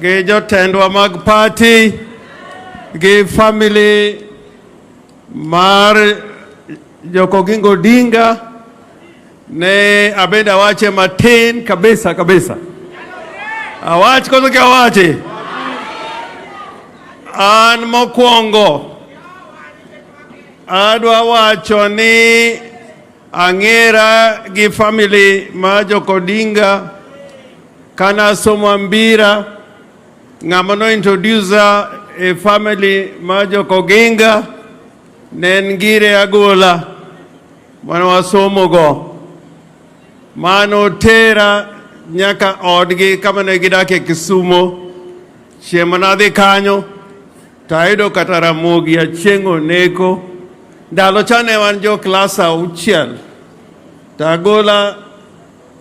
gi jotendwa mag party, gi family mar Orengo Odinga, ne abeda wache matin kabisa kabisa. Awach koso kia wache. An mokwongo adwa wacho ni ang'era gi family ma Odinga kana somo mbira ng'ama no introduce a family ma Odinga nen gire agola mano wasomo go mano tera nyaka odgi kama ne gidake Kisumo chieng' nadhi kanyo tayudo kata ramogi achieng' neko ndalo chane wan jo klas 6 tagola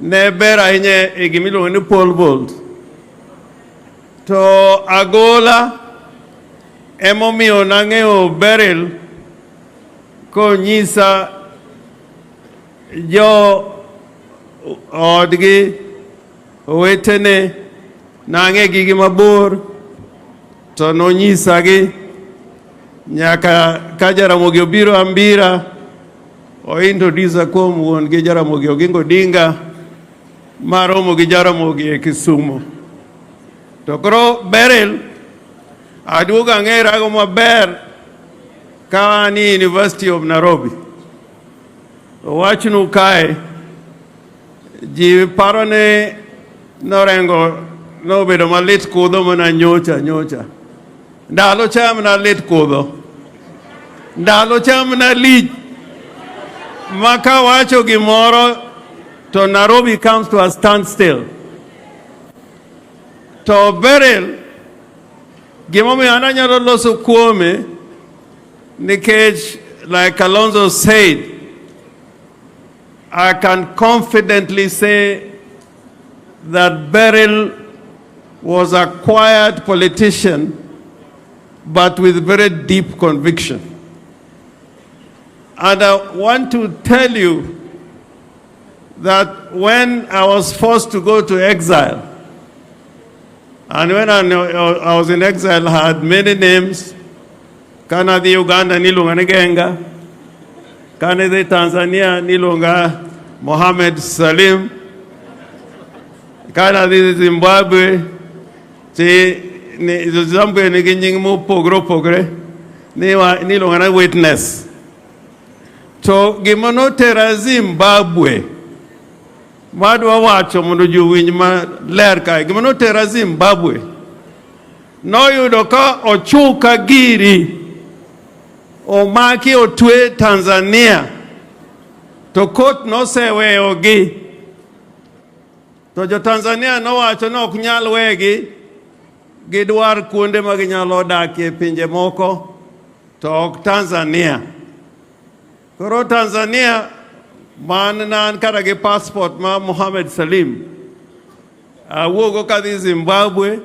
ne ber ahinya e gimiluongo ni pole vault to agola emomiyo nang'eyo Beryl konyisa jo odgi owetene nang'e gigi mabor to nonyisagi nyaka ka Jaramogi obiro ambira o introduce kuom wuon gi Jaramogi Orengo Odinga maromo gi Jaramogi e Kisumo. To koro Beryl aduogo ang'era go maber ka ni University of Nairobi. Wachnu kae ji parone Orengo nobedo malit kudho mana nyocha. Ndalo cham na lit kudho. Ndalo cham na lich. Maka wacho gimoro to Nairobi comes to a standstill. To Beryl gimomiyo an anyalo loso kuome nikech like Alonzo said, I can confidently say that Beryl was a quiet politician but with very deep conviction. And I want to tell you that when I was forced to go to exile, and when I was in exile, I had many names. Kana di Uganda nilunga Ngenga, kana di Tanzania nilunga Mohammed Salim, kana di Zimbabwe Zimbabwe niginying mo pogre nilunga na Witness. To gimono tera Zimbabwe madwa wacho mondo jowinj ma ler kae gimono tera Zimbabwe noyudo ka ochuka giri omaki otwe Tanzania to court noseweyogi to jo Tanzania nowacho ni ok nyal wegi gidwar kuonde ma ginyalo dakie pinje moko to ok Tanzania. Koro Tanzania man nan kata gi passport ma Mohammed Salim awuogo kadhi Zimbabwe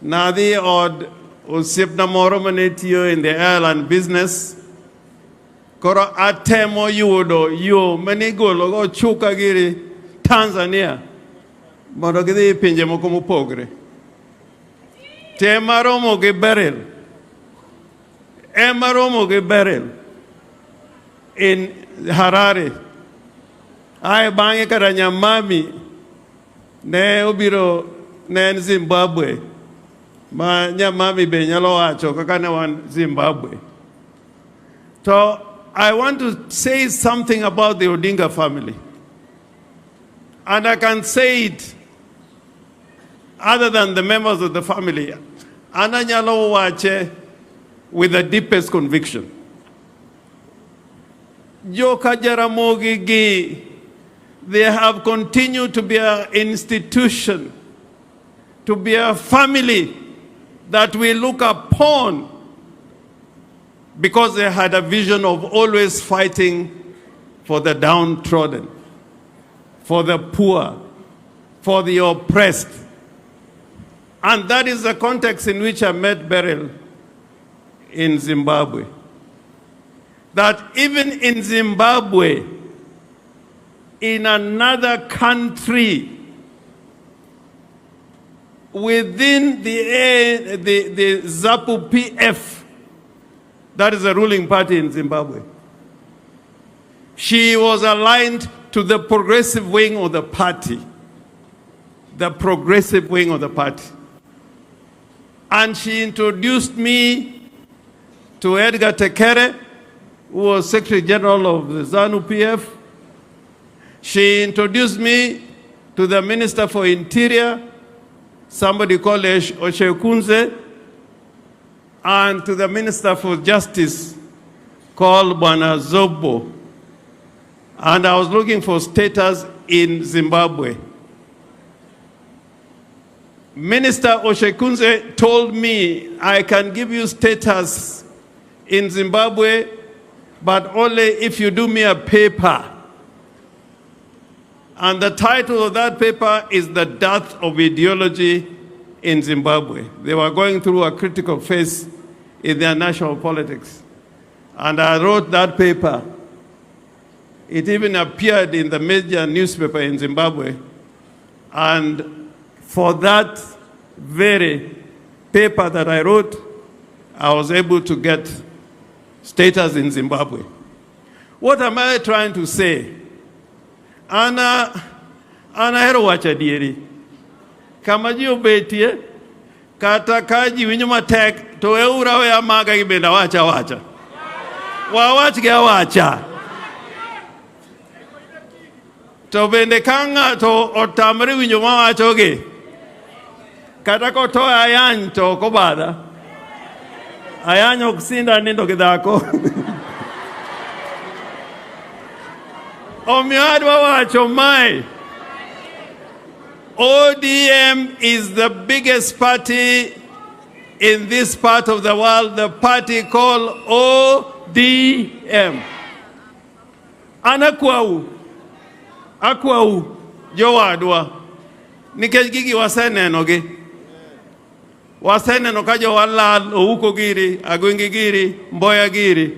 nadhi od osiepna moro mane tiyo in the airline business. Koro atemo yudo yo manigolo go chuka giri Tanzania mondo gidhi pinje moko mopogre. Tema romo gi Beryl in Harare. Ai bang'e kata nyamami ne obiro ne en Zimbabwe ma nyamami be nyalo wacho kaka ne wan Zimbabwe. So I want to say something about the Odinga family. And I can say it other than the members of the family. Ana nyalo wache with the deepest conviction. Joka Jaramogi gi, they have continued to be an institution, to be a family that we look upon because they had a vision of always fighting for the downtrodden, for the poor, for the oppressed. And that is the context in which I met Beryl in Zimbabwe. That even in Zimbabwe, in another country, within the ZAPU PF, that is the ruling party in Zimbabwe. She was aligned to the progressive wing of the party. The progressive wing of the party. And she introduced me to Edgar Tekere, who was Secretary General of the ZANU PF. She introduced me to the Minister for Interior, somebody called Oshekunze, and to the Minister for Justice called Bwana Zobo. And I was looking for status in Zimbabwe. Minister Oshekunze told me, I can give you status in Zimbabwe, but only if you do me a paper. And the title of that paper is The Death of Ideology in Zimbabwe. They were going through a critical phase in their national politics. And I wrote that paper. It even appeared in the major newspaper in Zimbabwe. And for that very paper that I wrote, I was able to get status in Zimbabwe. What am I trying to say? Ana hero wacha dieri. Kama ji obetie, kata kaji winyo matek, to eura we amaga gibenda wacha. Wawach ge wacha. To bende kanga to otamri winyo mawacho ge. Kata ko to ayany to kobada. Ayany oksinda nindo gidhako. ODM is the biggest party in this part of the world, the party called ODM. Akwau jowadwa nikech gigi waseneno gi. Waseneno ka jowalal ouko giri, agwengi giri, mboya giri.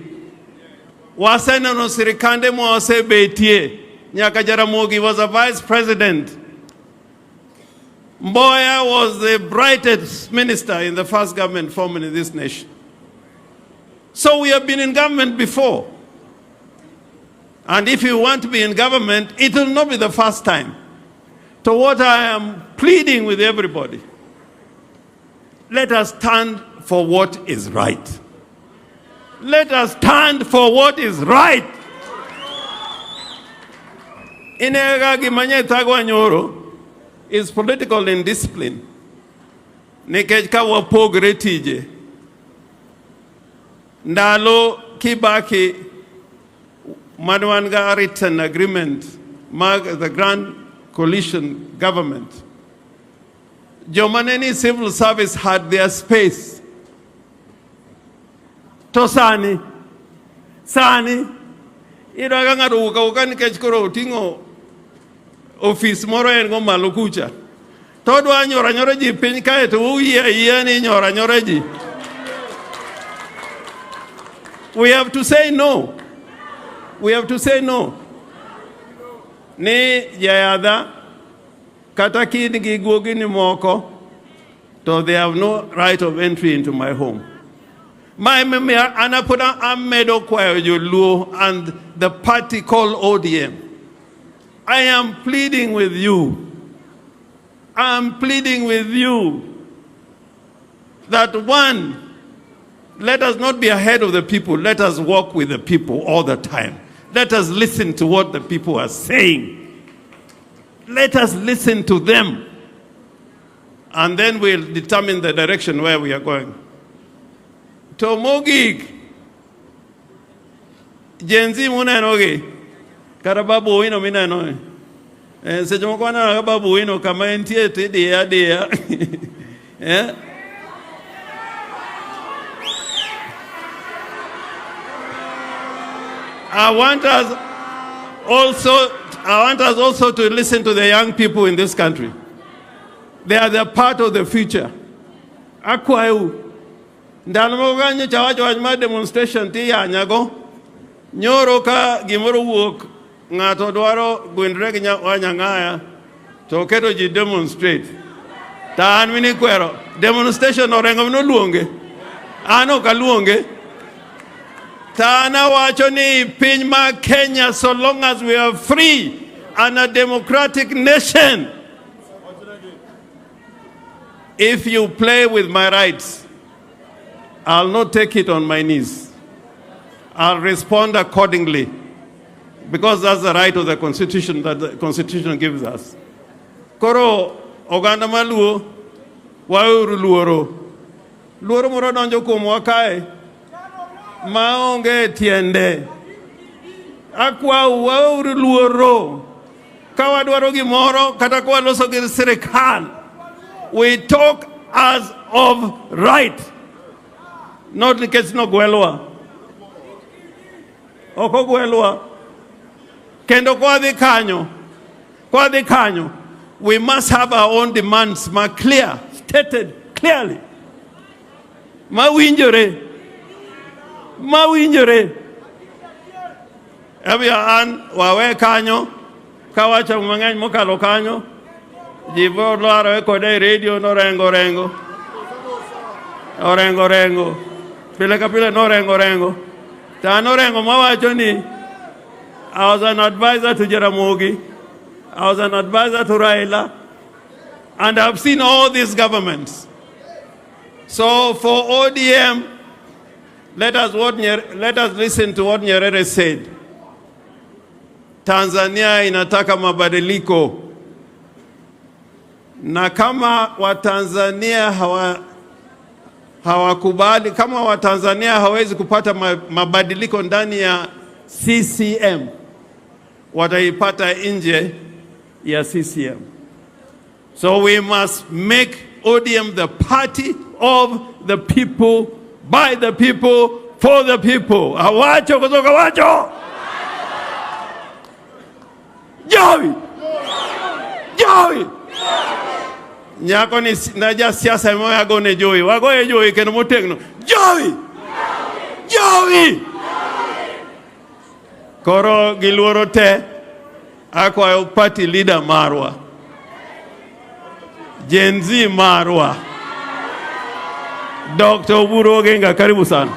Waseneno sirikande mosebetie. Nyaka Jaramogi was a vice president. Mboya was the brightest minister in the first government formed in this nation. So we have been in government before. And if you want to be in government, it will not be the first time. So what I am pleading with everybody, let us stand for what is right. Let us stand for what is right. Inegagi manyetagwa nyoro is political indiscipline. Nikech ka wapogre tije. Ndalo Kibaki Madwanga written agreement, the Grand Coalition government. Jomaneni civil service had their space. Tosani, Sani, Iraganga Ukani Kechkoro Tingo office moro en go malukucha. Todo anyora nyoreji piny kae to uyeni nyora nyoreji. We have to say no. We have to say no. Ni jayada kata kid gi guogi ni moko, so they have no right of entry into my home. My anapuda amedo kwayo joluo and the party called ODM. I am pleading with you. I am pleading with you that one, let us not be ahead of the people. Let us walk with the people all the time. Let us listen to what the people are saying. Let us listen to them. And then we'll determine the direction where we are going. Tomogig. Jenzi muna enoge. Karababu ino mina enoge. Sejumokwana babu ino kama entie te dea. I want us also to listen to the young people in this country. They are the part of the future. Akwau. Ndanoganyo chawacho demonstration ti yanyago. Nyoro ka gimoro wuok ngato dwaro gwindre nya wanyangaya to keto ji demonstrate. Tan mini kwero. Demonstration Orengo no luonge. Ano ka luonge. Tana wacho ni piny ma Kenya, so long as we are free and a democratic nation. If you play with my rights, I'll not take it on my knees. I'll respond accordingly, because that's the right of the Constitution that the Constitution gives us. Koro oganda maluo wauru luoro. Luoro moro donjo kuom wakae maonge tiende. Akwa wauru luoro. Kawa dwaro gimoro kata kwa loso gi sirikal. We talk as of right. Not nikech no gwelwa. Oko gwelwa. Kendo kwa dhi kanyo. We must have our own demands clear, stated clearly. Mawinjore. Abia an wawe kanyo. Kawacha mang'eny mokalo kanyo. Jibo laro kode radio no rengo. Orengo. Pile ka pile no rengo. Ta no rengo mawacho ni I was an advisor to Jaramogi. I was an advisor to Raila. And I've seen all these governments. So for ODM, let us listen to what Nyerere said. Tanzania inataka mabadiliko. Na kama Watanzania hawakubali, kama Watanzania hawezi kupata mabadiliko ndani ya CCM, wataipata nje ya CCM. So we must make ODM the party of the people, by the people, for the people. Awacho kutoka wacho. Joey. Nyako ni naja siasa moya gone Joey. Wagoye Joey keno motegno. Joey. Koro giluoro te akwa party leader marwa. Gen Z marwa. Dr. Odinga, karibu sana.